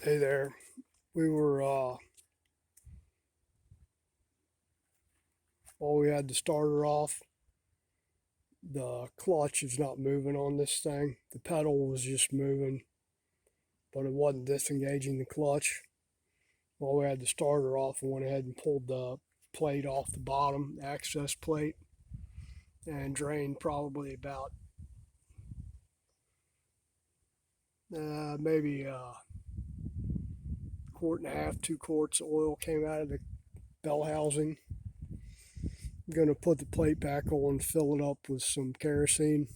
Hey there. We were, we had the starter off. The clutch is not moving on this thing. The pedal was just moving, but it wasn't disengaging the clutch. We had the starter off and went ahead and pulled the plate off the bottom, the access plate, and drained probably about maybe a quart and a half, 2 quarts of oil came out of the bell housing. I'm going to put the plate back on, fill it up with some kerosene,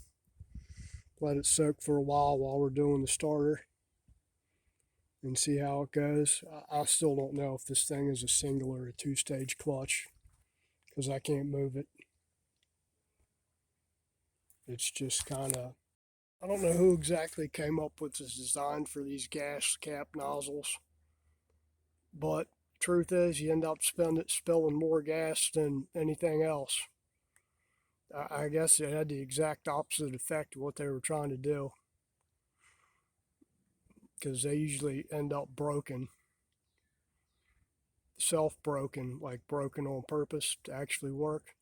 let it soak for a while we're doing the starter, and see how it goes. I still don't know if this thing is a single or a two-stage clutch because I can't move it. It's just kind of, I don't know who exactly came up with this design for these gas cap nozzles, but truth is you end up spilling more gas than anything else. I guess it had the exact opposite effect of what they were trying to do, because they usually end up broken, self-broken, like broken on purpose to actually work.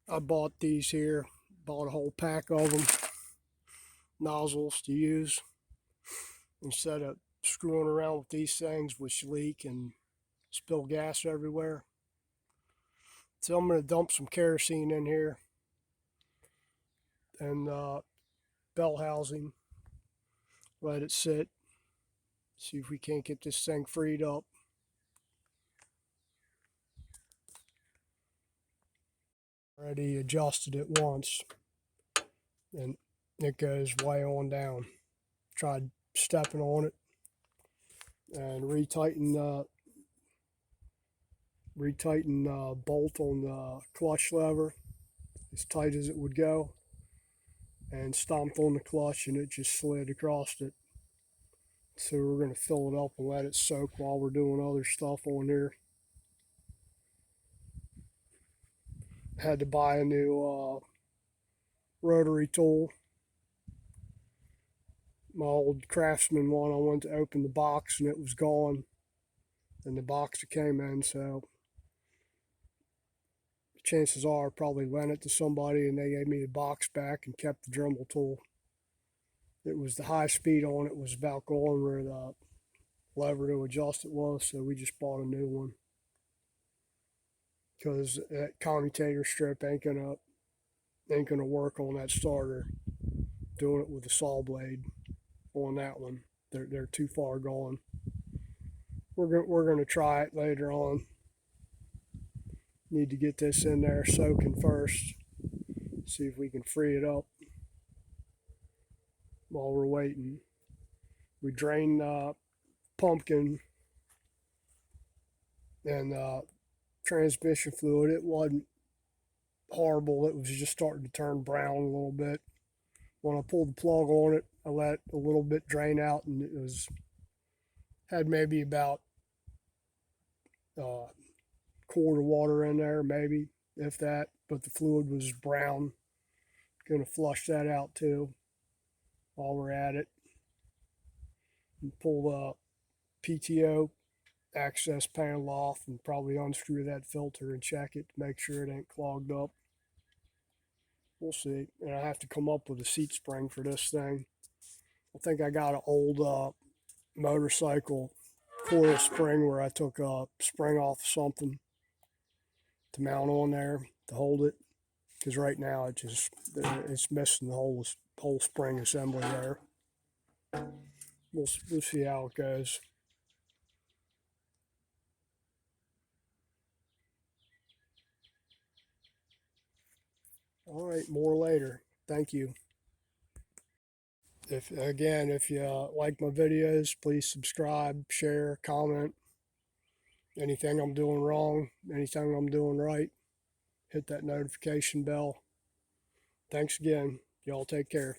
I bought these here, bought a whole pack of them, nozzles to use, instead of screwing around with these things which leak and spill gas everywhere. So I'm going to dump some kerosene in here and bell housing, let it sit, see if we can't get this thing freed up. Already adjusted it once and it goes way on down. Tried stepping on it and retighten bolt on the clutch lever as tight as it would go, and stomped on the clutch and it just slid across it. So we're going to fill it up and let it soak while we're doing other stuff on here. Had to buy a new rotary tool. My old Craftsman one, I went to open the box and it was gone, and the box it came in, so chances are I probably lent it to somebody and they gave me the box back and kept the Dremel tool. It was the high speed on it was about going where the lever to adjust it was, so we just bought a new one, because that commutator strip ain't gonna work on that starter. Doing it with a saw blade on that one, they're too far gone. We're gonna try it later on. Need to get this in there soaking first, see if we can free it up while we're waiting. We drained pumpkin and transmission fluid. It wasn't horrible, it was just starting to turn brown a little bit. When I pulled the plug on it, I let a little bit drain out, and it had maybe about quart of water in there, maybe, if that, but the fluid was brown. Gonna flush that out too while we're at it, and pull the PTO access panel off and probably unscrew that filter and check it to make sure it ain't clogged up. We'll see. And I have to come up with a seat spring for this thing. I think I got an old motorcycle coil spring where I took a spring off something to mount on there to hold it, because right now it's missing the whole spring assembly there. We'll see how it goes. All right, more later. Thank you. If you like my videos, please subscribe, share, comment. Anything I'm doing wrong, anything I'm doing right, hit that notification bell. Thanks again. Y'all take care.